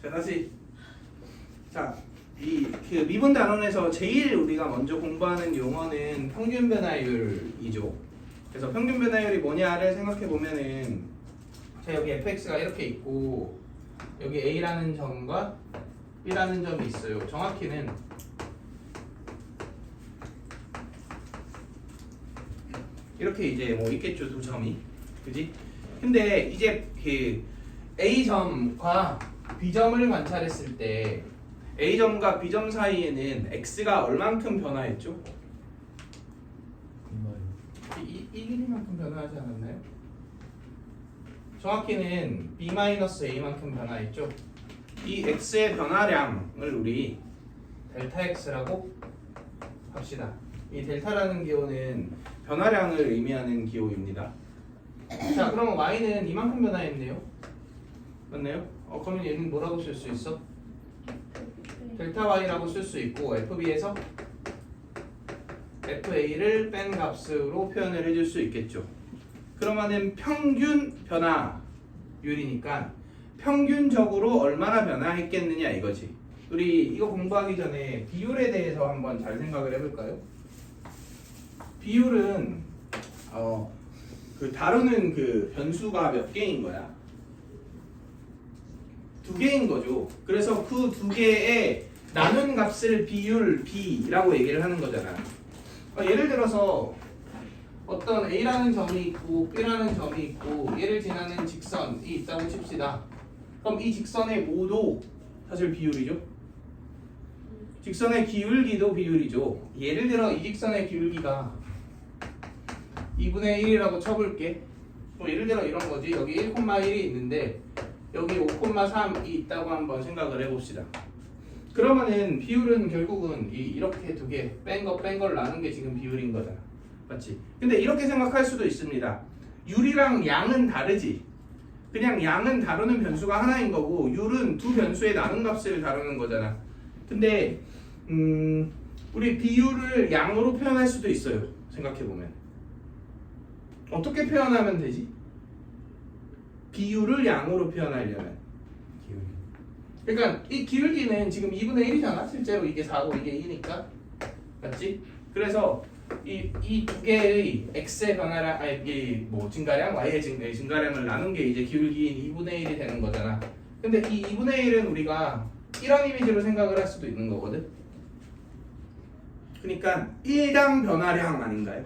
자 다시 이 그 미분 단원에서 제일 우리가 먼저 공부하는 용어는 평균 변화율이죠. 그래서 평균 변화율이 뭐냐를 생각해 보면은 자 여기 fx가 이렇게 있고 여기 a라는 점과 b라는 점이 있어요. 정확히는 이렇게 이제 뭐 있겠죠, 두 점이. 그지? 근데 이제 그 A점과 B점을 관찰했을 때 A점과 B점 사이에는 X가 얼만큼 변화했죠? 이 길이만큼 변화하지 않았나요? 정확히는 B-A만큼 변화했죠? 이 X의 변화량을 우리 델타 X라고 합시다. 이 델타라는 기호는 변화량을 의미하는 기호입니다. 자, 그러면 y는 이만큼 변화했네요. 맞나요? 그러면 얘는 뭐라고 쓸 수 있어? 델타 y라고 쓸 수 있고 fb에서 fa를 뺀 값으로 표현을 해줄 수 있겠죠. 그러면은 평균 변화율이니까 평균적으로 얼마나 변화했겠느냐 이거지. 우리 이거 공부하기 전에 비율에 대해서 한번 잘 생각을 해볼까요? 비율은 그 다루는 그 변수가 몇 개인 거야? 두 개인 거죠. 그래서 그 두 개의 나눈 값을 비율 B라고 얘기를 하는 거잖아. 예를 들어서 어떤 A라는 점이 있고 B라는 점이 있고 얘를 지나는 직선이 있다고 칩시다. 그럼 이 직선의 모도 사실 비율이죠. 직선의 기울기도 비율이죠. 예를 들어 이 직선의 기울기가 2분의 1이라고 쳐볼게. 예를 들어 이런 거지. 여기 1,1이 있는데 여기 5,3이 있다고 한번 생각을 해봅시다. 그러면은 비율은 결국은 이렇게 두 개 뺀 걸 나눈 게 지금 비율인 거잖아. 맞지? 근데 이렇게 생각할 수도 있습니다. 율이랑 양은 다르지. 그냥 양은 다루는 변수가 하나인 거고 율은 두 변수의 나눈 값을 다루는 거잖아. 근데 우리 비율을 양으로 표현할 수도 있어요. 생각해보면 어떻게 표현하면 되지? 비율을 양으로 표현하려면 그러니까 이 기울기는 지금 2분의 1이잖아. 실제로 이게 4고 이게 2니까 맞지? 그래서 이 두 개의 x의 변화량 아니 뭐 증가량 y의 증가량을 나눈 게 이제 기울기인 2분의 1이 되는 거잖아. 근데 이 2분의 1은 우리가 이런 이미지로 생각을 할 수도 있는 거거든. 그러니까 1당 변화량 아닌가요?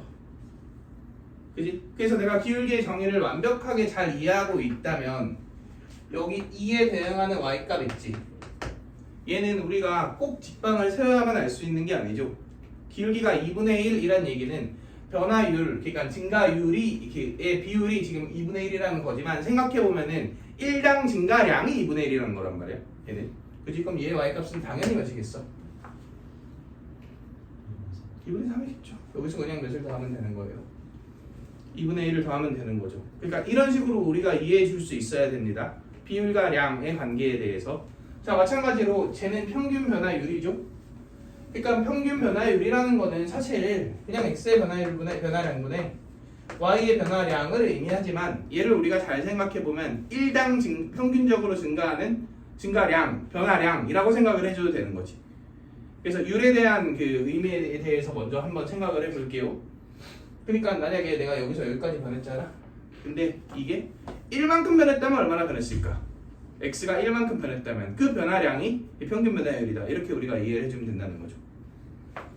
그지? 그래서 내가 기울기의 정의를 완벽하게 잘 이해하고 있다면 여기 2에 대응하는 y값 있지? 얘는 우리가 꼭 직방을 세워야만 알 수 있는 게 아니죠. 기울기가 2분의 1이란 얘기는 변화율, 그러니까 증가율의 비율이 지금 2분의 1이라는 거지만 생각해보면은 1당 증가량이 2분의 1이라는 거란 말이야. 얘는. 그지? 그럼 얘의 y값은 당연히 몇이겠어? 2분의 3이겠죠. 여기서 그냥 몇을 더하면 되는 거예요. 2분의 1을 더하면 되는 거죠. 그러니까 이런 식으로 우리가 이해해 줄 수 있어야 됩니다. 비율과 양의 관계에 대해서. 자, 마찬가지로 쟤는 평균 변화율이죠. 그러니까 평균 변화율이라는 거는 사실 그냥 x의 변화량분의 y의 변화량을 의미하지만 얘를 우리가 잘 생각해 보면 1당 평균적으로 증가하는 증가량, 변화량이라고 생각을 해줘도 되는 거지. 그래서 율에 대한 그 의미에 대해서 먼저 한번 생각을 해볼게요. 그러니까 만약에 내가 여기서 여기까지 변했잖아. 근데 이게 1만큼 변했다면 얼마나 변했을까? x가 1만큼 변했다면 그 변화량이 평균 변화율이다. 이렇게 우리가 이해를 해주면 된다는 거죠.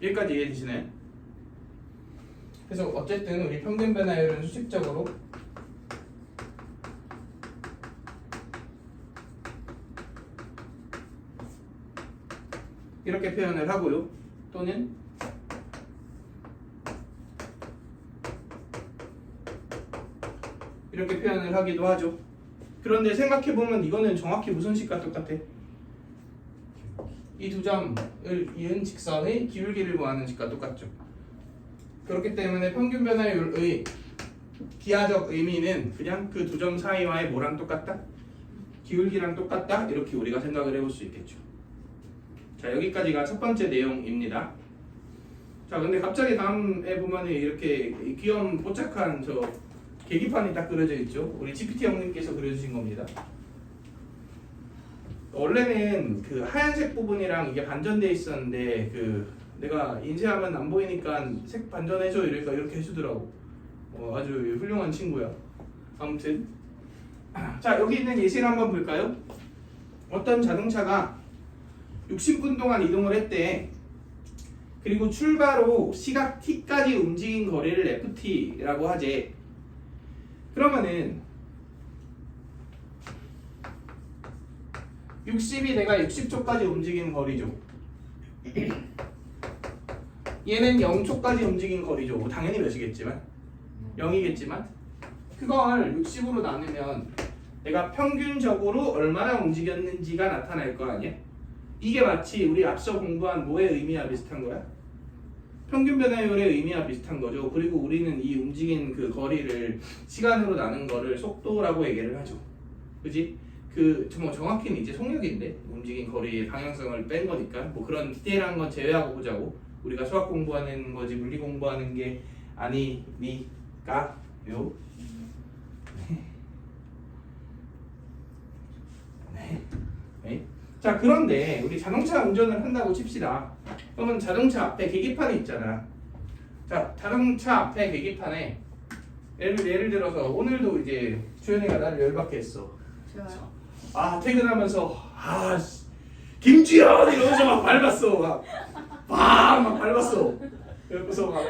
여기까지 이해되시나요? 그래서 어쨌든 우리 평균 변화율은 수식적으로 이렇게 표현을 하고요. 또는 이렇게 표현을 하기도 하죠. 그런데 생각해보면 이거는 정확히 무슨 식과 똑같아? 이 두 점을 이은 직선의 기울기를 구하는 식과 똑같죠. 그렇기 때문에 평균 변화율의 기하적 의미는 그냥 그 두 점 사이와의 뭐랑 똑같다? 기울기랑 똑같다? 이렇게 우리가 생각을 해볼 수 있겠죠. 자, 여기까지가 첫 번째 내용입니다. 자, 근데 갑자기 다음에 보면 이렇게 귀염 뽀짝한 저 계기판이 딱 그려져 있죠. 우리 GPT 형님께서 그려주신 겁니다. 원래는 그 하얀색 부분이랑 이게 반전돼 있었는데 그 내가 인쇄하면 안 보이니까 색 반전해줘 이러니까 이렇게 해주더라고. 아주 훌륭한 친구야. 아무튼 자 여기 있는 예시를 한번 볼까요? 어떤 자동차가 60분 동안 이동을 했대. 그리고 출발로 시각 t까지 움직인 거리를 ft라고 하지. 그러면은 60이 내가 60초까지 움직인 거리죠. 얘는 0초까지 움직인 거리죠. 뭐 당연히 몇이겠지만 0이겠지만 그걸 60으로 나누면 내가 평균적으로 얼마나 움직였는지가 나타날 거 아니야? 이게 마치 우리 앞서 공부한 뭐의 의미와 비슷한 거야? 평균 변화율의 의미와 비슷한 거죠. 그리고 우리는 이 움직인 그 거리를 시간으로 나눈 거를 속도라고 얘기를 하죠. 그지? 뭐 정확히는 이제 속력인데 움직인 거리의 방향성을 뺀 거니까 뭐 그런 디테일한 건 제외하고 보자고. 우리가 수학 공부하는 거지 물리 공부하는 게 아니니까요. 네. 자 그런데 우리 자동차 운전을 한다고 칩시다. 그러면 자동차 앞에 계기판이 있잖아. 자 자동차 앞에 계기판에 예를 들어서 오늘도 이제 주연이가 나를 열받게 했어. 좋아요. 퇴근하면서 김주연 이러면서 막 밟았어. 막 밟았어. 그래서 막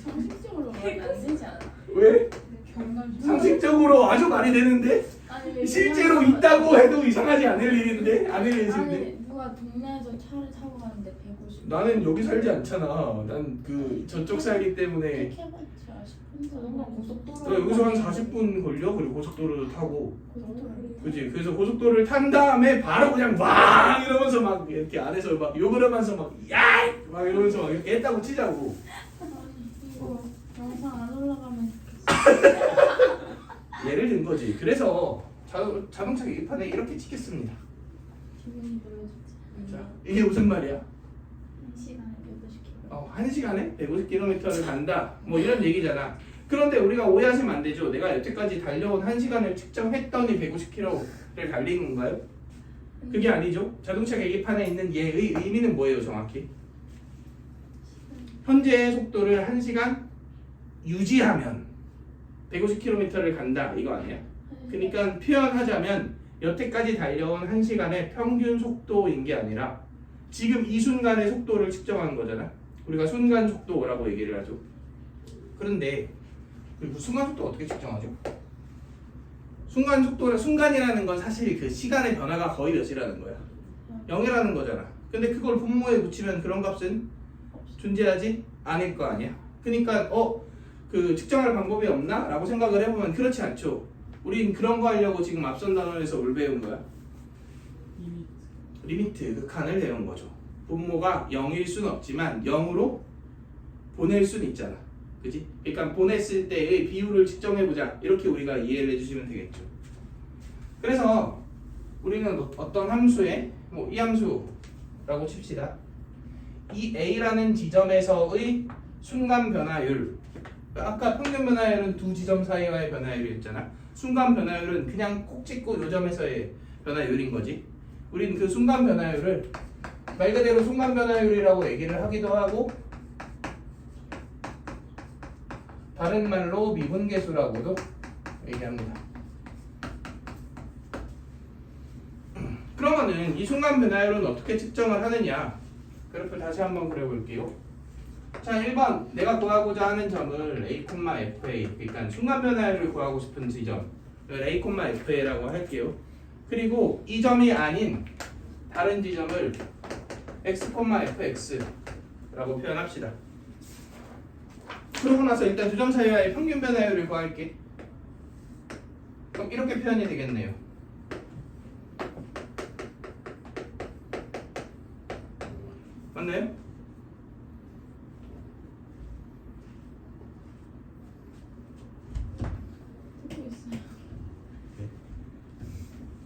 상식적으로 말이 안 되지 않아? 왜? 경감 상식적으로 아주 말이 되는데 아니 실제로 있다고 해도 이상하지 않을 일인데 않을 일인데. 아니 누가 동네에서 차를 타고 가는데 150. 나는 여기 살지 않잖아. 난 그 저쪽 살기 때문에 해봤자 10분 정도 고속도로. 나 여기서 한 40분 걸려. 그리고 고속도로 타고. 고속도로. 그지? 그래서 고속도로를 탄 다음에 바로 그냥 막 이러면서 막 이렇게 안에서 막 욕을 하면서 막 야! 막 이러면서 막 이렇게 했다고 치자고. 이거 영상 안 올라가면 좋겠어. 예를 든 거지. 그래서 자동차 계기판에 이렇게 찍혔습니다. 기분이 별로졌지. 자, 이게 무슨 말이야? 1시간에 150km. 1시간에 150km를 간다. 뭐 이런 얘기잖아. 그런데 우리가 오해하시면 안 되죠. 내가 여태까지 달려온 1시간을 측정했더니 150km를 달린 건가요? 그게 아니죠. 자동차 계기판에 있는 얘의 의미는 뭐예요, 정확히? 현재의 속도를 1시간 유지하면 150km를 간다. 이거 아니야? 그러니까 표현하자면 여태까지 달려온 1시간의 평균 속도인 게 아니라 지금 이 순간의 속도를 측정하는 거잖아. 우리가 순간 속도라고 얘기를 하죠. 그런데 그리고 순간 속도 어떻게 측정하죠? 순간이라는 건 사실 그 시간의 변화가 거의 몇이라는 거야. 0이라는 거잖아. 근데 그걸 분모에 붙이면 그런 값은 존재하지 않을 거 아니야. 그러니까 그 측정할 방법이 없나? 라고 생각을 해보면 그렇지 않죠. 우린 그런 거 하려고 지금 앞선 단원에서 뭘 배운 거야? 리미트, 극한을 배운 거죠. 분모가 0일 수는 없지만 0으로 보낼 수는 있잖아. 그지? 그러니까 보냈을 때의 비율을 측정해보자. 이렇게 우리가 이해를 해주시면 되겠죠. 그래서 우리는 어떤 함수에 이 함수라고 칩시다. 이 A라는 지점에서의 순간 변화율. 아까 평균 변화율은 두 지점 사이와의 변화율이었잖아. 순간 변화율은 그냥 콕 찍고 요 점에서의 변화율인 거지. 우리는 그 순간 변화율을 말 그대로 순간 변화율이라고 얘기를 하기도 하고 다른 말로 미분계수라고도 얘기합니다. 그러면은 이 순간 변화율은 어떻게 측정을 하느냐? 그래프 다시 한번 그려볼게요. 자, 1번 내가 구하고자 하는 점을 A, FA 그러니까 순간 변화율을 구하고 싶은 지점을 A, FA라고 할게요. 그리고 이 점이 아닌 다른 지점을 X, FX라고 표현합시다. 그러고 나서 일단 두 점 사이의 평균 변화율을 구할게. 그럼 이렇게 표현이 되겠네요. 맞나요?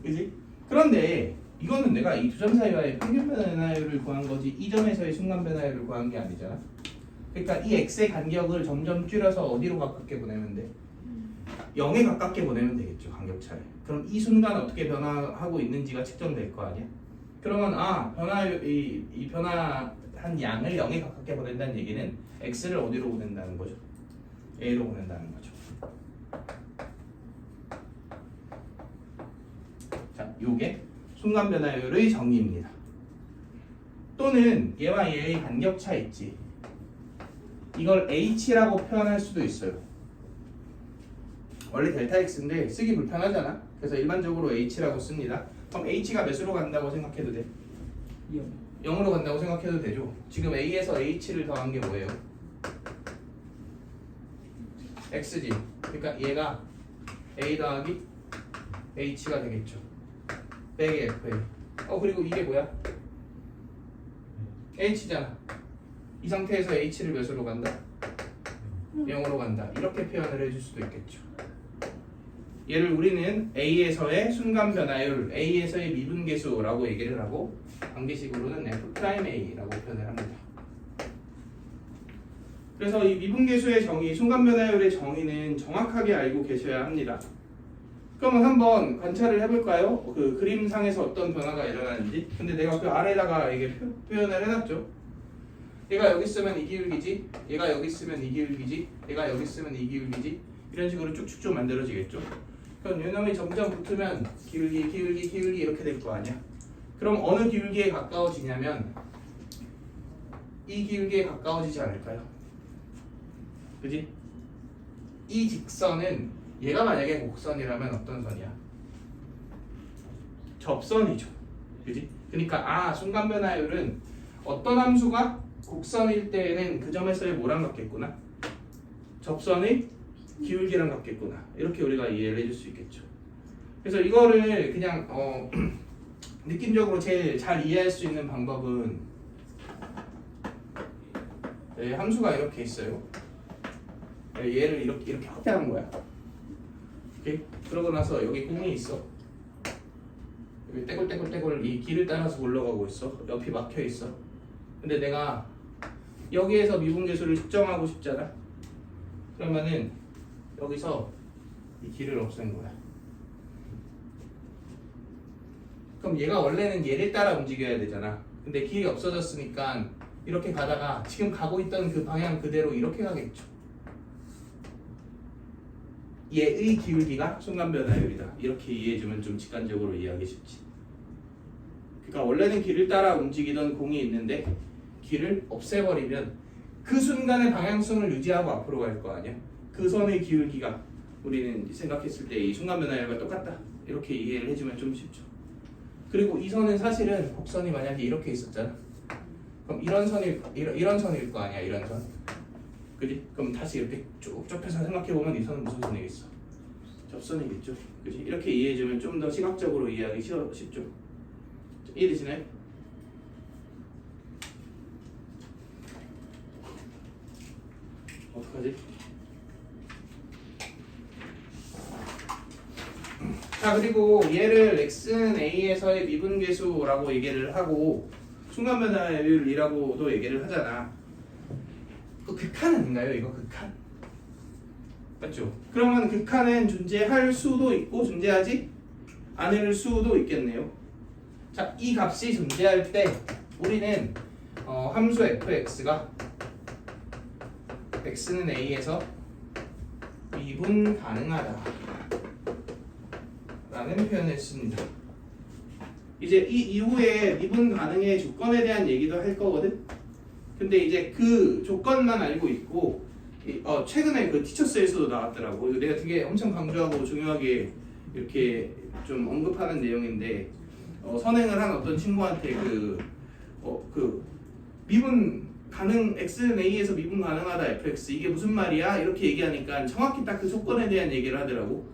그지? 그런데 이거는 내가 이 두 점 사이의 평균 변화율을 구한 거지 이 점에서의 순간 변화율을 구한 게 아니잖아. 그러니까 이 x의 간격을 점점 줄여서 어디로 가깝게 보내면 돼? 0에 가깝게 보내면 되겠죠. 간격차를. 그럼 이 순간 어떻게 변화하고 있는지가 측정될 거 아니야? 그러면 이 변화한 양을 0에 가깝게 보낸다는 얘기는 x를 어디로 보낸다는 거죠? a로 보낸다는 거죠. 자, 요게 순간 변화율의 정의입니다. 또는 얘와 얘의 간격차 있지. 이걸 h라고 표현할 수도 있어요. 원래 델타 x인데 쓰기 불편하잖아. 그래서 일반적으로 h라고 씁니다. 그럼 h가 몇으로 간다고 생각해도 돼? 0으로 간다고 생각해도 되죠. 지금 a에서 h를 더한 게 뭐예요? x지. 그러니까 얘가 a 더하기 h가 되겠죠. 빼기 fa. 그리고 이게 뭐야? h잖아. 이 상태에서 h를 몇으로 간다? 0으로 간다. 이렇게 표현을 해줄 수도 있겠죠. 얘를 우리는 a에서의 순간 변화율, a에서의 미분계수라고 얘기를 하고 관계식으로는 f'a라고 표현을 합니다. 그래서 이 미분계수의 정의, 순간 변화율의 정의는 정확하게 알고 계셔야 합니다. 그러면 한번 관찰을 해볼까요? 그 그림상에서 어떤 변화가 일어나는지. 근데 내가 그 아래다가 이게 표현을 해놨죠. 얘가 여기 있으면 이 기울기지, 얘가 여기 있으면 이 기울기지, 얘가 여기 있으면 이 기울기지, 이런 식으로 쭉쭉 좀 만들어지겠죠. 그럼 요놈이 점점 붙으면 기울기 이렇게 될 거 아니야. 그럼 어느 기울기에 가까워지냐면 이 기울기에 가까워지지 않을까요? 그지? 이 직선은 얘가 만약에 곡선이라면 어떤 선이야? 접선이죠. 그지? 그러니까 순간 변화율은 어떤 함수가 곡선일 때에는 그 점에서의 뭐랑 같겠구나? 접선의 기울기랑 같겠구나. 이렇게 우리가 이해를 해줄 수 있겠죠. 그래서 이거를 그냥 느낌적으로 제일 잘 이해할 수 있는 방법은 함수가 이렇게 있어요. 얘를 이렇게 확대한 거야. 오케이? 그러고 나서 여기 공이 있어. 여기 떼굴떼굴 이 길을 따라서 올라가고 있어. 옆이 막혀 있어. 근데 내가 여기에서 미분계수를 측정하고 싶잖아. 그러면은 여기서 이 길을 없앤 거야. 그럼 얘가 원래는 얘를 따라 움직여야 되잖아. 근데 길이 없어졌으니까 이렇게 가다가 지금 가고 있던 그 방향 그대로 이렇게 가겠죠. 얘의 기울기가 순간 변화율이다. 이렇게 이해해주면 좀 직관적으로 이해하기 쉽지. 그러니까 원래는 길을 따라 움직이던 공이 있는데 길을 없애버리면 그 순간의 방향성을 유지하고 앞으로 갈 거 아니야. 그 선의 기울기가 우리는 생각했을 때 이 순간 변화율과 똑같다. 이렇게 이해를 해주면 좀 쉽죠. 그리고 이 선은 사실은 곡선이 만약에 이렇게 있었잖아. 그럼 이런 선일 거 아니야. 이런 선. 그지? 그럼 다시 이렇게 쭉 좁혀서 생각해보면 이 선은 무슨 선이겠어? 접선이겠죠. 그지? 이렇게 이해해주면 좀 더 시각적으로 이해하기 쉽죠. 이해되시나요? 어떡하지? 자, 그리고 얘를 x는 a에서의 미분계수라고 얘기를 하고 순간 변화율이라고도 얘기를 하잖아. 그 극한 아닌가요? 이거 극한? 맞죠? 그러면 극한은 존재할 수도 있고 존재하지 않을 수도 있겠네요. 자, 이 값이 존재할 때 우리는 함수 fx가 x는 a에서 미분 가능하다 라는 표현을 씁니다. 이제 이 이후에 미분 가능의 조건에 대한 얘기도 할 거거든. 근데 이제 그 조건만 알고 있고 최근에 그 티처스에서도 나왔더라고. 이거 내가 되게 엄청 강조하고 중요하게 이렇게 좀 언급하는 내용인데 선행을 한 어떤 친구한테 그 미분 가능 x는 a에서 미분 가능하다 fx 이게 무슨 말이야? 이렇게 얘기하니까 정확히 딱 그 조건에 대한 얘기를 하더라고.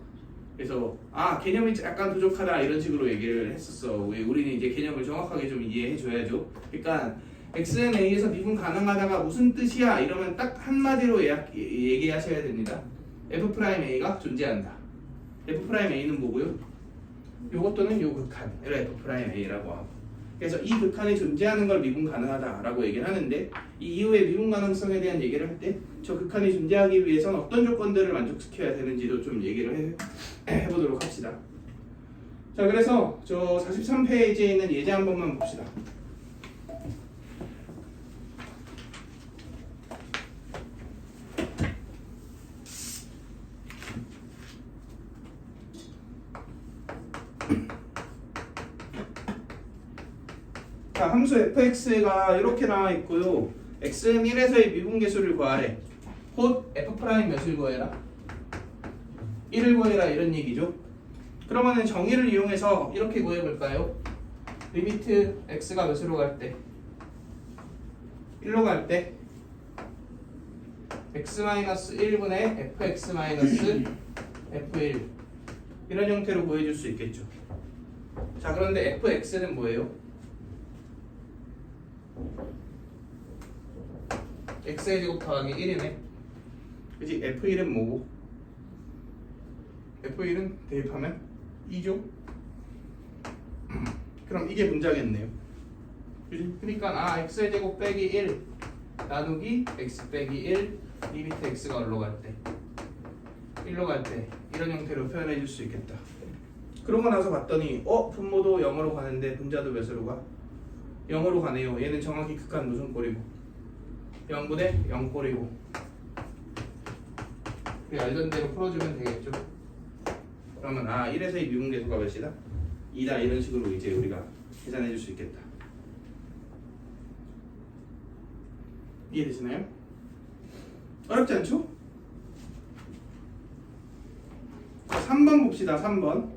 그래서 개념이 약간 부족하다 이런 식으로 얘기를 했었어. 우리는 이제 개념을 정확하게 좀 이해해 줘야죠. 그러니까 x는 a에서 미분 가능하다가 무슨 뜻이야? 이러면 딱 한마디로 얘기하셔야 됩니다. f'a가 존재한다. f'a는 뭐고요? 요것도는 요 극한, f'a라고 하고 그래서 이 극한이 존재하는 걸 미분 가능하다라고 얘기를 하는데 이 이후에 미분 가능성에 대한 얘기를 할 때 저 극한이 존재하기 위해서는 어떤 조건들을 만족시켜야 되는지도 좀 얘기를 해보도록 합시다. 자, 그래서 저 43페이지에 있는 예제 한 번만 봅시다. 자, 함수 fx가 이렇게 나와 있고요. x는 1에서의 미분계수를 구하래. 곧 f' 몇을 구해라? 1을 구해라 이런 얘기죠. 그러면은 정의를 이용해서 이렇게 구해볼까요? 리미트 x가 몇으로 갈 때? 1로 갈 때 x-1분의 fx-f1 이런 형태로 구해줄 수 있겠죠. 자, 그런데 fx는 뭐예요? x의 제곱 더하기 1이네. 그치? f1은 뭐고? f1은 대입하면 2죠? 그럼 이게 문자겠네요. 그치? 그러니까 x의 제곱 빼기 1 나누기 x 빼기 1 리미트 x가 어디로 갈 때? 1로 갈 때 이런 형태로 표현해 줄 수 있겠다. 그러고 나서 봤더니 분모도 0으로 가는데 분자도 몇으로 가? 0으로 가네요. 얘는 정확히 극한 무슨 꼴이고 0분의 0꼴이고 알던 대로 풀어주면 되겠죠. 그러면 1에서의 미분계수가 몇이다? 2다 이런 식으로 이제 우리가 계산해 줄 수 있겠다. 이해되시나요? 어렵지 않죠? 자, 3번 봅시다. 3번.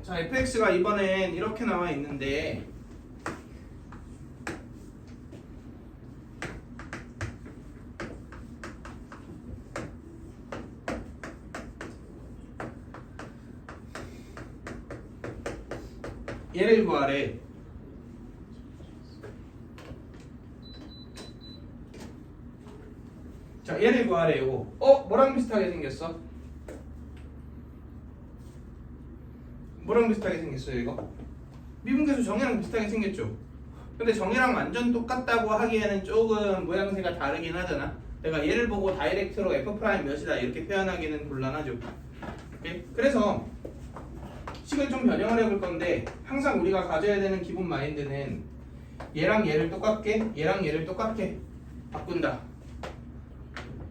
자, fx가 이번엔 이렇게 나와 있는데 얘를 구하래. 자, 얘를 구하래요. 뭐랑 비슷하게 생겼어? 뭐랑 비슷하게 생겼어요 이거? 미분계수 정의랑 비슷하게 생겼죠? 근데 정의랑 완전 똑같다고 하기에는 조금 모양새가 다르긴 하잖아. 내가 얘를 보고 다이렉트로 f' 몇이다 이렇게 표현하기는 곤란하죠. 오케이? 그래서 식을 좀 변형을 해볼 건데 항상 우리가 가져야 되는 기본 마인드는 얘랑 얘를 똑같게 얘랑 얘를 똑같게 바꾼다.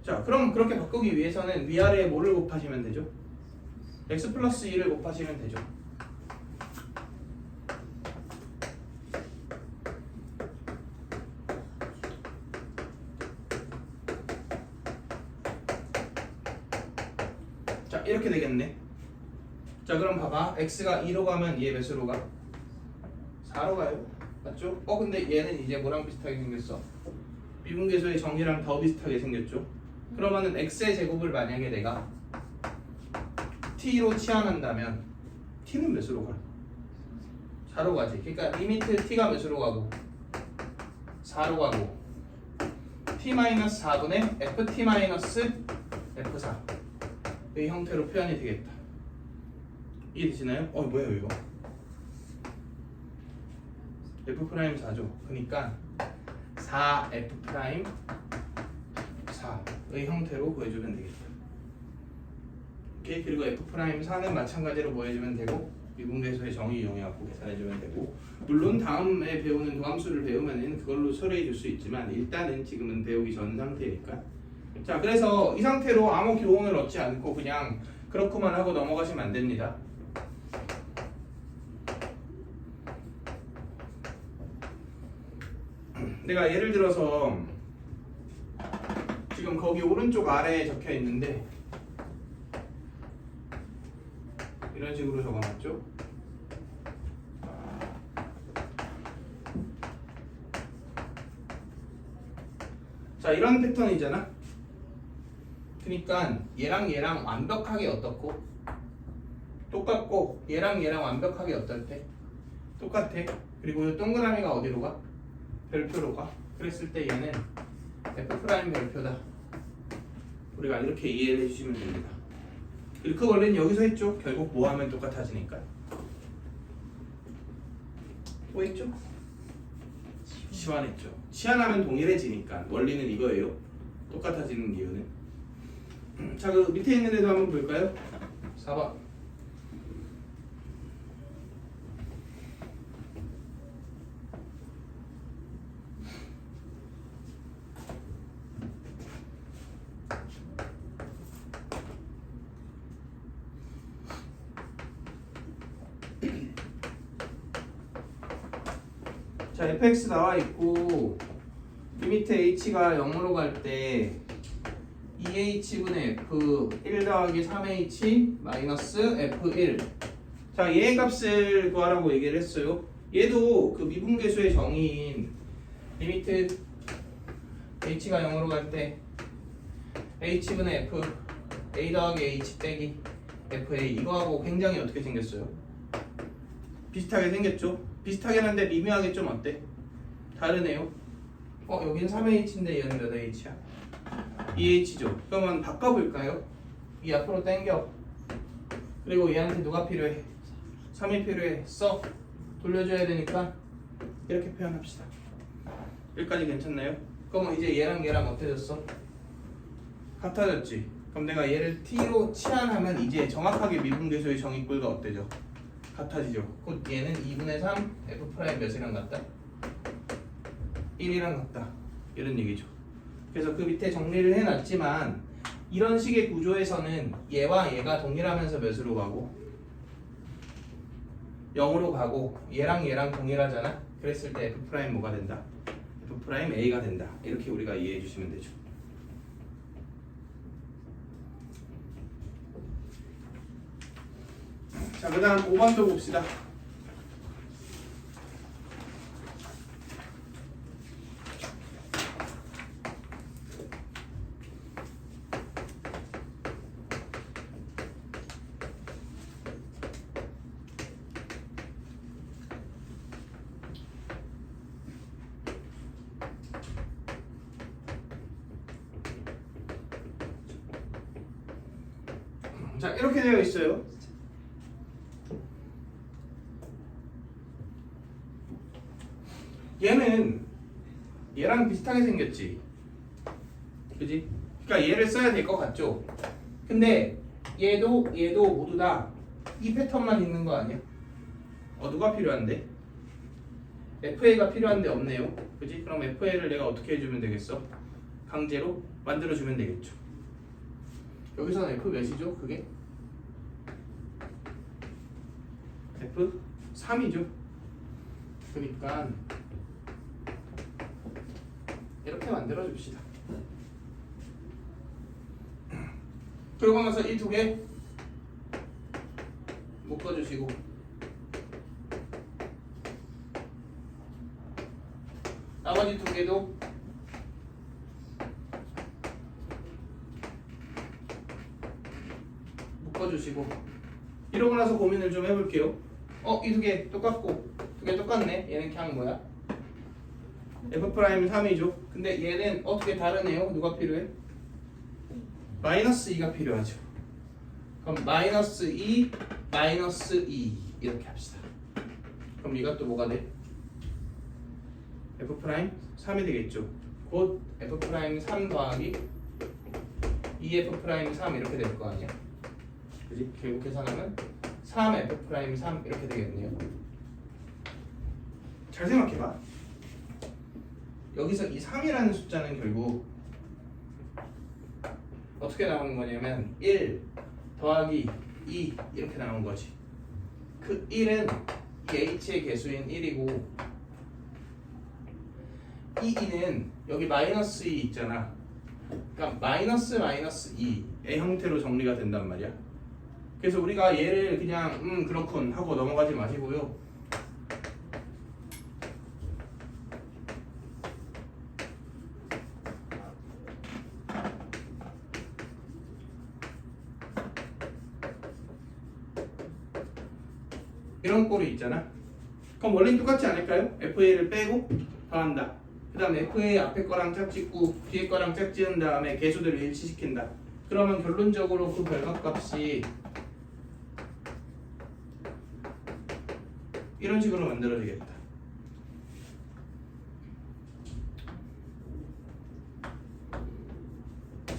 자, 그럼 그렇게 바꾸기 위해서는 위아래에 뭐를 곱하시면 되죠? x 플러스 2를 곱하시면 되죠. 자, 이렇게 되겠네. 자, 그럼 봐봐. x가 2로 가면 얘 몇으로 가? 4로 가요. 맞죠? 근데 얘는 이제 뭐랑 비슷하게 생겼어? 미분계수의 정의랑 더 비슷하게 생겼죠. 그러면은 x의 제곱을 만약에 내가 t로 치환한다면 t는 몇으로 가? 4로 가지. 그러니까 리미트 t가 몇으로 가고? 4로 가고 t-4분의 ft-f4 이 형태로 표현이 되겠다. 이해되시나요? 뭐예요 이거? f'4죠. 그러니까 4f'4의 형태로 구해주면 되겠다. 오케이? 그리고 f'4는 마찬가지로 구해주면 되고 미분계수의 정의 이용해갖고 계산해주면 되고, 물론 다음에 배우는 도함수를 배우면은 그걸로 처리해줄 수 있지만 일단은 지금은 배우기 전 상태니까. 자, 그래서 이 상태로 아무 교훈을 얻지 않고 그냥 그렇구만 하고 넘어가시면 안 됩니다. 내가 예를 들어서 지금 거기 오른쪽 아래에 적혀 있는데 이런 식으로 적어놨죠? 자, 이런 패턴이잖아. 그러니까 얘랑 완벽하게 어떻고? 똑같고 얘랑 완벽하게 어떨 때? 똑같아. 그리고 이 동그라미가 어디로 가? 별표로 가. 그랬을 때 얘는 F' 별표다. 우리가 이렇게 이해를 해주시면 됩니다. 그리고 그 원래는 여기서 했죠. 결국 뭐 하면 똑같아지니까. 뭐 했죠? 치환했죠. 치환하면 동일해지니까 원리는 이거예요. 똑같아지는 이유는. 자, 그 밑에 있는 애도 한번 볼까요? 4번. 자, fx 나와 있고 리미트 h가 0으로 갈 때 2h분의 f 1 더하기 3h 마이너스 f1. 자, 얘의 값을 구하라고 얘기를 했어요. 얘도 그 미분계수의 정의인 리미트 h가 0으로 갈 때 h분의 f a 더하기 h 빼기 fa 이거하고 굉장히 어떻게 생겼어요? 비슷하게 생겼죠? 비슷하긴 한데 미묘하게 좀 어때? 다르네요. 여긴 3h인데 얘는 몇 h야? 2h죠. 그러면 바꿔볼까요? 이 앞으로 당겨. 그리고 얘한테 누가 필요해? 3이 필요해. 써. 돌려줘야 되니까 이렇게 표현합시다. 여기까지 괜찮나요? 그러면 이제 얘랑 어때졌어? 같아졌지. 그럼 내가 얘를 t로 치환하면 이제 정확하게 미분계수의 정의꼴과 어때져? 같아지죠. 곧 얘는 2분의 3 f 프라임 몇이랑 같다? 1이랑 같다. 이런 얘기죠. 그래서 그 밑에 정리를 해놨지만 이런 식의 구조에서는 얘와 얘가 동일하면서 몇으로 가고 0으로 가고 얘랑 동일하잖아. 그랬을 때 f 프라임 뭐가 된다? f 프라임 a가 된다. 이렇게 우리가 이해해 주시면 되죠. 자, 그 다음 5번도 봅시다. 자, 이렇게 되어 있어요. 얘는 얘랑 비슷하게 생겼지, 그지? 그러니까 얘를 써야 될 것 같죠? 근데 얘도 모두 다 이 패턴만 있는 거 아니야? 누가 필요한데? FA가 필요한데 없네요, 그지? 그럼 FA를 내가 어떻게 해주면 되겠어? 강제로 만들어주면 되겠죠. 여기서는 F 몇이죠? 그게? F 3이죠. 그러니까 이렇게 만들어 줍시다. 그러고 나서 이 두 개 묶어주시고 나머지 두 개도 묶어주시고 이러고 나서 고민을 좀 해볼게요. 이 두 개 똑같고 두 개 똑같네. 얘는 그냥 뭐야? f 프라임 3이죠. 근데 얘는 어떻게 다르네요? 누가 필요해? 마이너스 2가 필요하죠. 그럼 마이너스 2, 마이너스 2 이렇게 합시다. 그럼 이것도 뭐가 돼? f 프라임 3이 되겠죠. 곧 f 프라임 3 더하기 2f 프라임 3 이렇게 될 거 아니야. 그지? 결국 계산하면 3f 프라임 3 이렇게 되겠네요. 잘 생각해봐. 여기서 이 3이라는 숫자는 결국 어떻게 나오는 거냐면 1 더하기 2 이렇게 나오는 거지. 그 1은 이 h의 개수인 1이고 이 2는 여기 마이너스 2 있잖아. 그러니까 마이너스 2의 형태로 정리가 된단 말이야. 그래서 우리가 얘를 그냥 그렇군 하고 넘어가지 마시고요. 이런 꼴이 있잖아. 그럼 원리는 똑같지 않을까요? FA를 빼고 더한다. 그 다음에 FA 앞에 거랑 짝짓고 뒤에 거랑 짝지은 다음에 개수들을 일치시킨다. 그러면 결론적으로 그 결과값이 이런 식으로 만들어지겠다.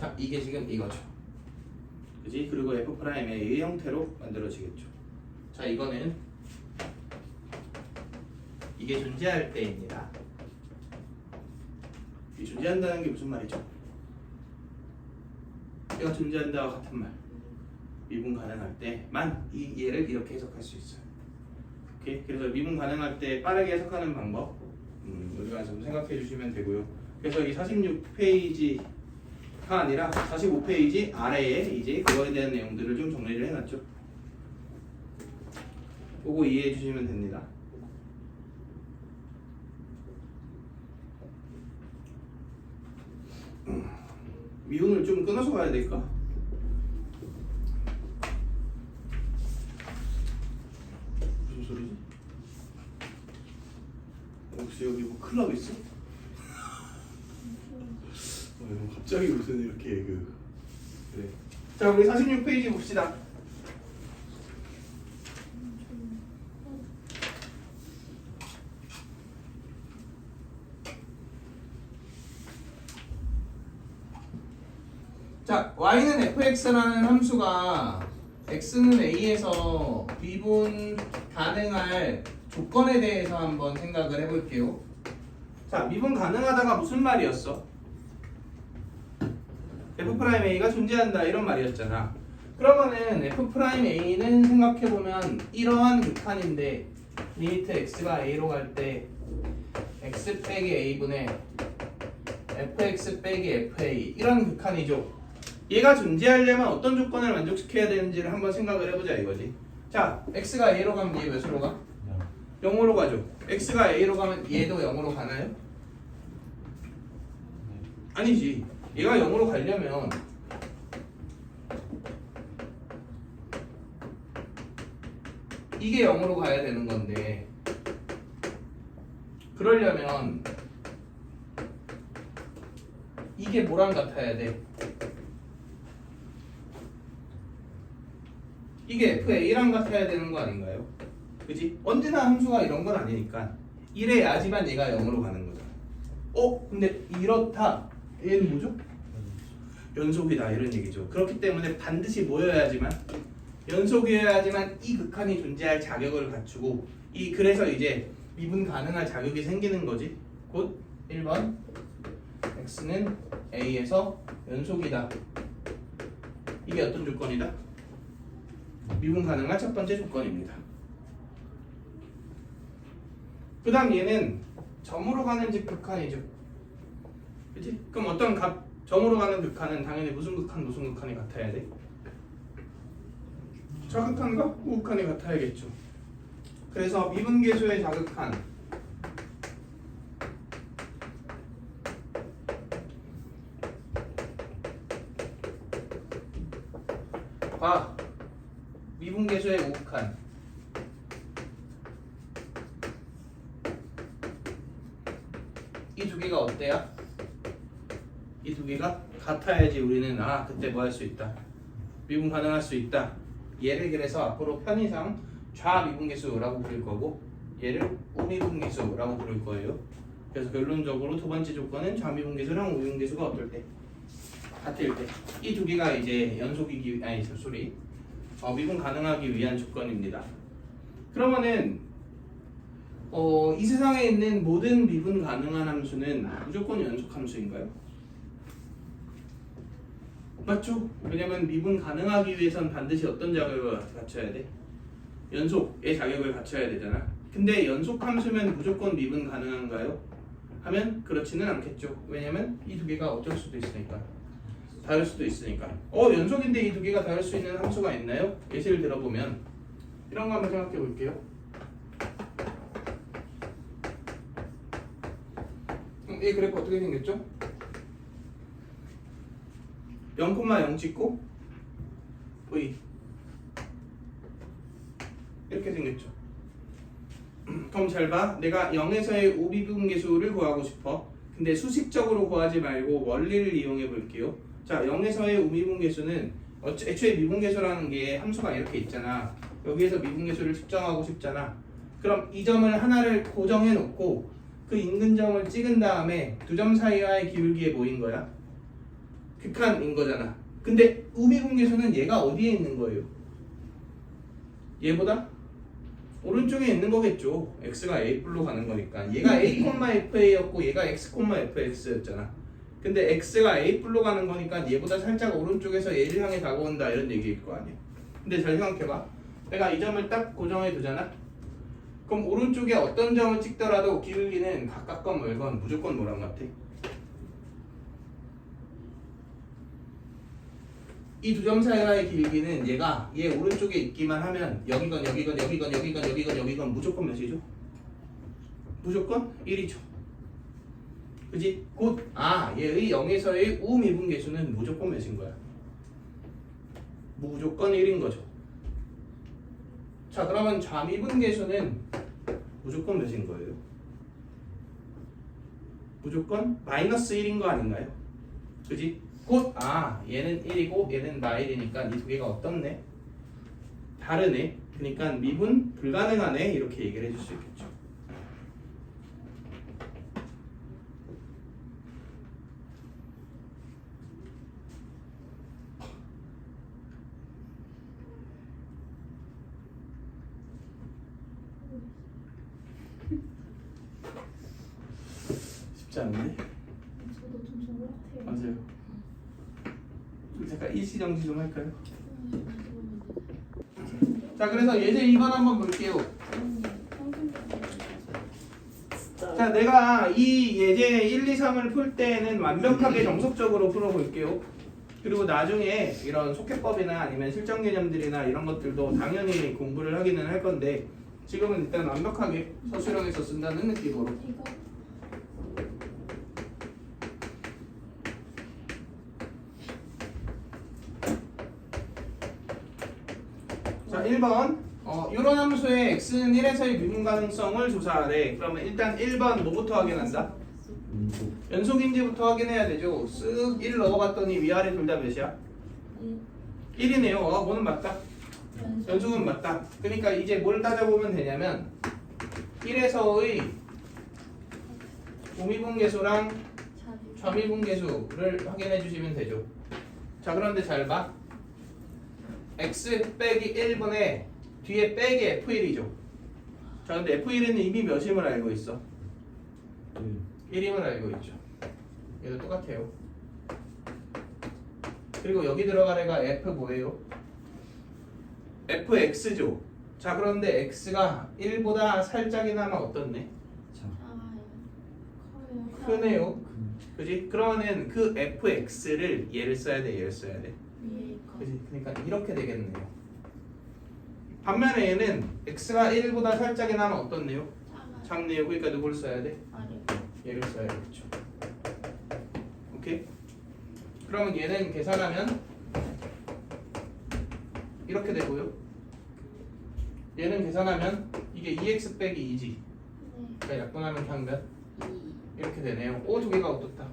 자, 이게 지금 이거죠. 그지? 그리고 F'의 형태로 만들어지겠죠. 자, 이거는 이게 존재할 때입니다. 이 존재한다는 게 무슨 말이죠? 얘가 존재한다와 같은 말. 미분 가능할 때만 이 얘를 이렇게 해석할 수 있어요. 오케이? 그래서 미분 가능할 때 빠르게 해석하는 방법 우리가 좀 생각해 주시면 되고요. 그래서 이 46페이지가 아니라 45페이지 아래에 이제 그거에 대한 내용들을 좀 정리를 해놨죠. 그거 이해해 주시면 됩니다. 미분을 좀 끊어서 가야 될까? 무슨 소리지? 혹시 여기 뭐 클럽 있어? 갑자기 무슨 이렇게 그래. 자, 우리 46페이지 봅시다. 자, y는 fx라는 함수가 x는 a에서 미분 가능할 조건에 대해서 한번 생각을 해볼게요. 자, 미분 가능하다가 무슨 말이었어? f'a가 존재한다 이런 말이었잖아. 그러면은 f'a는 생각해보면 이러한 극한인데 리미트 x가 a로 갈 때 x 빼기 a분의 fx 빼기 fa 이런 극한이죠. 얘가 존재하려면 어떤 조건을 만족시켜야 되는지를 한번 생각을 해보자 이거지. 자, x가 a로 가면 얘 몇으로 가? 0으로 가죠. x가 a로 가면 얘도 0으로 가나요? 아니지. 얘가 0으로 가려면 이게 0으로 가야 되는 건데 그러려면 이게 뭐랑 같아야 돼? 이게 FA랑 같아야 되는 거 아닌가요? 그지? 언제나 함수가 이런 건 아니니까 이래야지만 얘가 0으로 가는 거잖아. 근데 이렇다. 얘는 뭐죠? 연속이다 이런 얘기죠. 그렇기 때문에 반드시 모여야지만 연속이어야지만 이 극한이 존재할 자격을 갖추고 그래서 이제 미분 가능할 자격이 생기는 거지. 곧 1번 x는 a에서 연속이다. 이게 어떤 조건이다? 미분 가능한 첫 번째 조건입니다. 그 다음 얘는 점으로 가는 즉 극한이죠. 그치? 그럼 어떤 점으로 가는 극한은 당연히 무슨 극한이 같아야 돼? 좌극한과 우극한이 같아야겠죠. 그래서 미분계수의 좌극한 과 미분계수의 우극한 이 두 개가 어때요? 이 두 개가 같아야지 우리는 그때 뭐 할 수 있다. 미분 가능할 수 있다. 얘를 그래서 앞으로 편의상 좌미분계수라고 부를 거고 얘를 우미분계수라고 부를 거예요. 그래서 결론적으로 두 번째 조건은 좌미분계수랑 우미분계수가 어떨 때? 같을 때. 이 두 개가 이제 미분 가능하기 위한 조건입니다. 그러면은 이 세상에 있는 모든 미분 가능한 함수는 무조건 연속 함수인가요? 맞죠? 왜냐면 미분 가능하기 위해선 반드시 어떤 자격을 갖춰야 돼? 연속의 자격을 갖춰야 되잖아. 근데 연속 함수면 무조건 미분 가능한가요? 하면 그렇지는 않겠죠. 왜냐면 이 두 개가 어쩔 수도 있으니까. 다를 수도 있으니까. 연속인데 이 두 개가 다를 수 있는 함수가 있나요? 예시를 들어보면 이런 거 한번 생각해 볼게요. 이 그래프 어떻게 생겼죠? 0,0 찍고 V 이렇게 생겼죠. 그럼 잘 봐. 내가 0에서의 우미분계수를 구하고 싶어. 근데 수식적으로 구하지 말고 원리를 이용해 볼게요. 자, 0에서의 우미분계수는 애초에 미분계수라는 게 함수가 이렇게 있잖아. 여기에서 미분계수를 측정하고 싶잖아. 그럼 이 점을 하나를 고정해 놓고 그 인근 점을 찍은 다음에 두 점 사이와의 기울기에 뭐인 거야? 극한인 거잖아. 근데 우미분계수는 얘가 어디에 있는 거예요? 얘보다 오른쪽에 있는 거겠죠. x가 a+로 가는 거니까. 얘가 a,fa였고 얘가 x,fx였잖아. 근데 x가 a+로 가는 거니까 얘보다 살짝 오른쪽에서 얘를 향해 다가온다 이런 얘기일 거 아니야. 근데 잘 생각해봐. 내가 이 점을 딱 고정해 두잖아. 그럼 오른쪽에 어떤 점을 찍더라도 기울기는 가깝건 멀건 무조건 뭐랑 같아? 이 두 점 사이의 길이는 얘 오른쪽에 있기만 하면 여기건 무조건 몇이죠? 무조건 1이죠. 그지? 곧 얘의 0에서의 우미분계수는 무조건 몇인 거야? 무조건 1인 거죠. 자, 그러면 좌미분계수는 무조건 몇인 거예요? 무조건 마이너스 1인 거 아닌가요? 그지? 곧 얘는 1이고 얘는 마일이니까 이 두 개가 어떻네? 다르네. 그러니까 미분 불가능하네 이렇게 얘기를 해줄 수 있겠죠. 쉽지 않네. 저도 좀 좋은 것 같아요. 맞아요. 잠깐 일시정지 좀 할까요? 자, 그래서 예제 2번 한번 볼게요. 자, 내가 이 예제 1, 2, 3을 풀 때는 완벽하게 정석적으로 풀어볼게요. 그리고 나중에 이런 속해법이나 아니면 실전 개념들이나 이런 것들도 당연히 공부를 하기는 할 건데 지금은 일단 완벽하게 서술형에서 쓴다는 느낌으로. 이거 자, 1번 이런 함수의 x는 1에서의 미분 가능성을 조사하래. 그러면 일단 1번 뭐부터 확인한다? 연속인지부터 확인해야 되죠. 쓱 1 넣어봤더니 위아래 둘 다 몇이야? 1이네요. 뭐는 맞다? 연속은 맞다. 그러니까 이제 뭘 따져보면 되냐면 1에서의 우미분계수랑 좌미분계수를 확인해 주시면 되죠. 자, 그런데 잘 봐. x 빼기 1분의 뒤에 빼기 f1이죠. 자, 근데 f1은 이미 몇임을 알고 있어? 1임을 알고 있죠. 얘도 똑같아요. 그리고 여기 들어갈 애가 f 뭐예요? fx죠. 자, 그런데 x가 1보다 살짝이나마 어떻네? 크네요. 그지? 그러면은 그 fx를 얘를 써야 돼, 얘를 써야 돼. 그지? 그러니까 이렇게 되겠네요. 반면에 얘는 x가 1보다 살짝이나마 어떻네요? 작네요. 그러니까 누굴 써야 돼? 얘를 써야겠죠. 오케이? 그러면 얘는 계산하면 이렇게 되고요. 얘는 계산하면 이게 2x 빼기 2지. 그러니까 약분하면 몇? 이렇게 되네요. 두 개가 어떻다?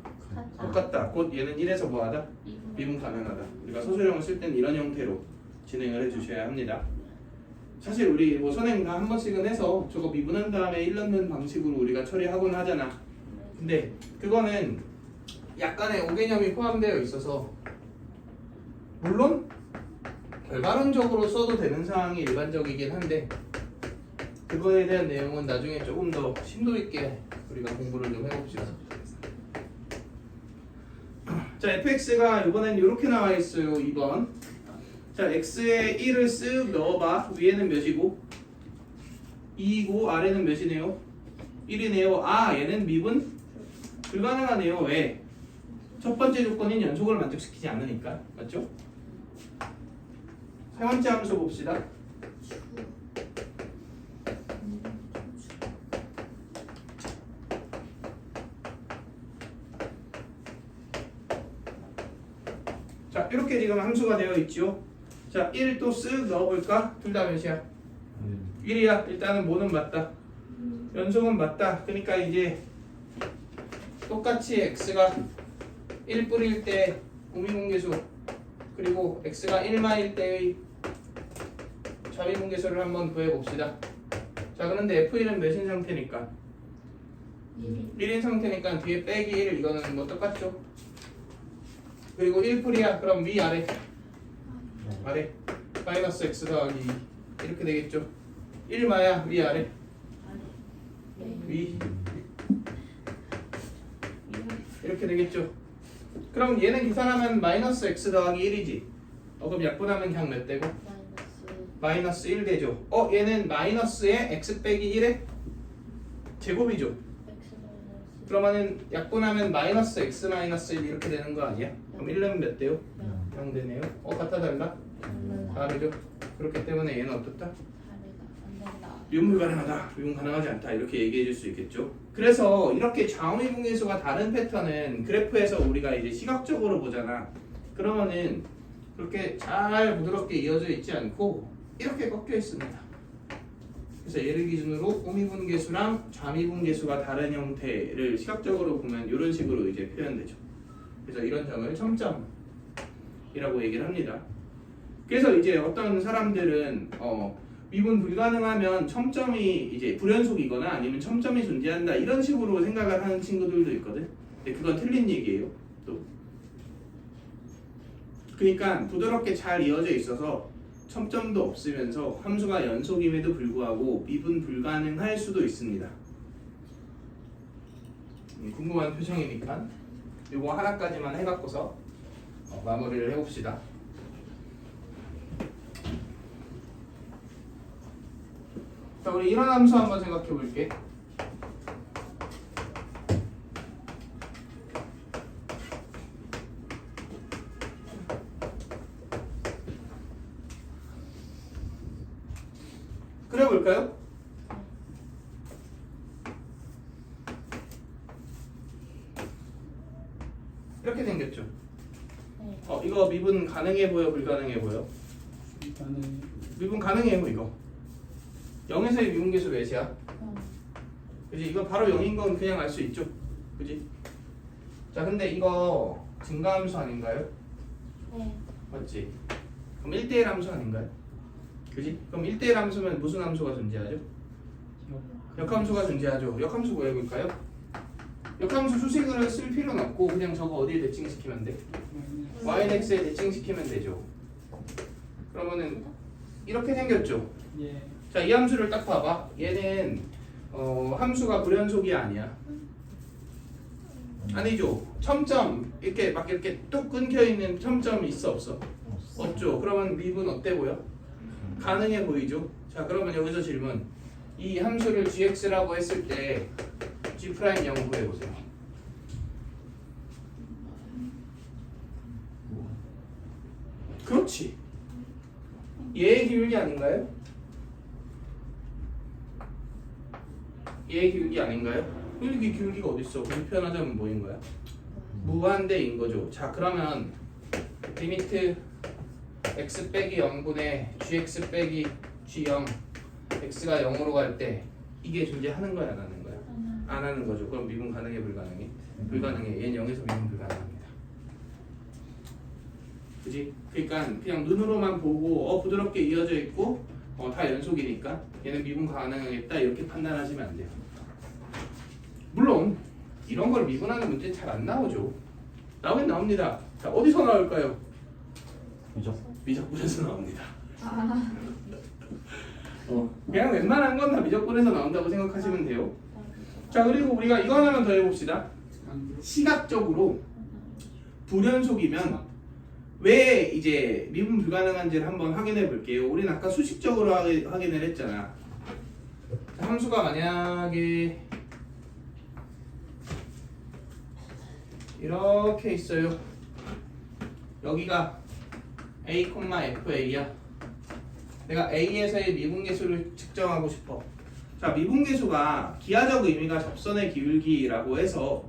똑같다. 곧 얘는 1에서 뭐하다? 미분 가능하다. 우리가 소수령을 쓸 때는 이런 형태로 진행을 해주셔야 합니다. 사실 우리 뭐 선행과 한 번씩은 해서 저거 미분한 다음에 1 넣는 방식으로 우리가 처리하곤 하잖아. 근데 그거는 약간의 오개념이 포함되어 있어서 물론 결과론적으로 써도 되는 상황이 일반적이긴 한데 그거에 대한 내용은 나중에 조금 더 심도 있게 우리가 공부를 좀 해봅시다. 자, fx가 이번엔 이렇게 나와 있어요. 2번. 자, x에 1을 쓱 넣어봐. 위에는 몇이고 2이고 아래는 몇이네요? 1이네요. 얘는 미분 불가능하네요. 왜? 첫 번째 조건인 연속을 만족시키지 않으니까. 맞죠? 세 번째 함수 봅시다. 자, 이렇게 지금 함수가 되어 있죠. 자, 1 또 쓱 넣어볼까? 둘 다 몇이야? 1이야. 일단은 뭐는 맞다? 연속은 맞다. 그러니까 이제 똑같이 x가 1뿌릴 때 우미분계수 그리고 x가 1마일 때의 자미분계수를 한번 구해봅시다. 자 그런데 f1은 몇인 상태니까? 1인 상태니까 뒤에 빼기 1 이거는 뭐 똑같죠? 그리고 1풀이야. 그럼 위 아래 아래 마이너스 x 더하기 2 이렇게 되겠죠? 1마야 위 아래 위 이렇게 되겠죠? 그럼 얘는 계산하면 마이너스 x 더하기 1이지. 그럼 약분하면 그냥 몇 되고? 마이너스 1 되죠. 얘는 마이너스에 x 빼기 1에 제곱이죠. 그러면은 약분하면 마이너스 x 마이너스 1 이렇게 되는 거 아니야? 그럼 1은 몇 돼요? 0 되네요. 같아 달라? 다르죠. 그렇기 때문에 얘는 어떻다? 미분 불가능하다. 미분 가능하지 않다. 이렇게 얘기해 줄 수 있겠죠. 그래서 이렇게 좌우미분계수가 다른 패턴은 그래프에서 우리가 이제 시각적으로 보잖아. 그러면은 그렇게 잘 부드럽게 이어져 있지 않고 이렇게 꺾여 있습니다. 그래서 얘를 기준으로 우미분계수랑 좌미분계수가 다른 형태를 시각적으로 보면 이런 식으로 이제 표현되죠. 그래서 이런 점을 첨점이라고 얘기를 합니다. 그래서 이제 어떤 사람들은 미분 불가능하면 첨점이 이제 불연속이거나 아니면 첨점이 존재한다 이런 식으로 생각을 하는 친구들도 있거든. 근데 그건 틀린 얘기예요. 또 그러니까 부드럽게 잘 이어져 있어서 첨점도 없으면서 함수가 연속임에도 불구하고 미분 불가능할 수도 있습니다. 궁금한 표정이니까 이거 하나까지만 해갖고서 마무리를 해봅시다. 자, 우리 이런 함수 한번 생각해 볼게. 그래 볼까요? 이렇게 생겼죠. 이거 미분 가능해 보여, 불가능해 보여? 미분 가능해요, 이거. 0에서의 미분계수 몇이야? 그지? 이거 바로 0인 건 그냥 알 수 있죠? 그지? 자, 근데 이거 증가함수 아닌가요? 네. 맞지? 그럼 1대1 함수 아닌가요? 그지? 그럼 1대1 함수면 무슨 함수가 존재하죠? 역함수가 존재하죠. 역함수 구해볼까요? 역함수 수식을 쓸 필요는 없고 그냥 저거 어디에 대칭시키면 돼? yx에 대칭시키면 되죠. 그러면은 이렇게 생겼죠? 예. 자, 이 함수를 딱 봐봐. 얘는 함수가 불연속이 아니야. 아니죠. 첨점 이렇게 막 이렇게 뚝 끊겨 있는 첨점이 있어 없어? 없죠. 그러면 미분 어때 보여? 가능해 보이죠. 자, 그러면 여기서 질문. 이 함수를 gx라고 했을 때 g' 0 구해보세요. 그렇지. 얘의 기울기 아닌가요? 얘의 기울기 아닌가요? 기울기가 어딨어? 그렇게 표현하자면 뭐인 거야? 무한대인 거죠. 자, 그러면 리미트 x 빼기 0분의 gx 빼기 g0 x가 0으로 갈 때 이게 존재하는 거야, 안 하는 거야? 안 하는 거죠. 그럼 미분 가능해, 불가능해? 불가능해. 얘는 0에서 미분 불가능합니다. 그지? 그러니까 그냥 눈으로만 보고 부드럽게 이어져 있고 다 연속이니까 얘는 미분 가능하겠다 이렇게 판단하시면 안 돼요. 물론 이런 걸 미분하는 문제 잘 안 나오죠. 나오긴 나옵니다. 자, 어디서 나올까요? 미적분에서 나옵니다. 그냥 웬만한 건 다 미적분에서 나온다고 생각하시면 돼요. 자, 그리고 우리가 이거 하나만 더 해봅시다. 시각적으로 불연속이면 왜 이제 미분 불가능한지를 한번 확인해 볼게요. 우리는 아까 수식적으로 확인을 했잖아. 자, 함수가 만약에 이렇게 있어요. 여기가 a, fa야. 내가 a에서의 미분계수를 측정하고 싶어. 자, 미분계수가 기하적 의미가 접선의 기울기라고 해서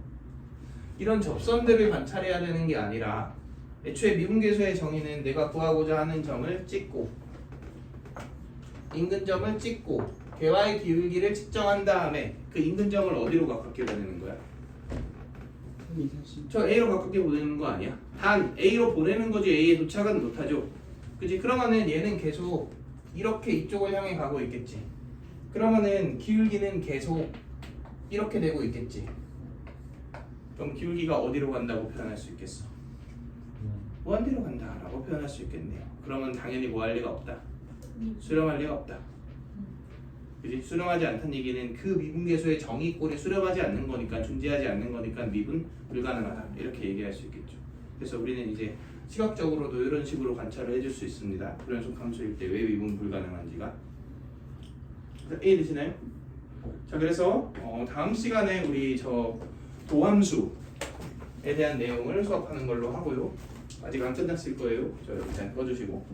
이런 접선들을 관찰해야 되는 게 아니라 애초에 미분계수의 정의는 내가 구하고자 하는 점을 찍고 인근점을 찍고 개와의 기울기를 측정한 다음에 그 인근 점을 어디로 가깝게 보내는 거야? 저 A로 가깝게 보내는 거 아니야? 단 A로 보내는 거지 A에 도착은 못하죠. 그치? 그러면은 얘는 계속 이렇게 이쪽을 향해 가고 있겠지. 그러면은 기울기는 계속 이렇게 되고 있겠지. 그럼 기울기가 어디로 간다고 표현할 수 있겠어? 무한대로 간다라고 표현할 수 있겠네요. 그러면 당연히 뭐 할 리가 없다. 수렴할 리가 없다. 그지? 수렴하지 않다는 얘기는 그 미분계수의 정의꼴이 수렴하지 않는 거니까, 존재하지 않는 거니까 미분 불가능하다 이렇게 얘기할 수 있겠죠. 그래서 우리는 이제 시각적으로도 이런 식으로 관찰을 해줄 수 있습니다. 불연속 함수일 때 왜 미분 불가능한지가. 이해되시나요? 자, 그래서 다음 시간에 우리 저 도함수에 대한 내용을 수업하는 걸로 하고요. 아직 안 끝났을 거예요. 저 일단 꺼주시고.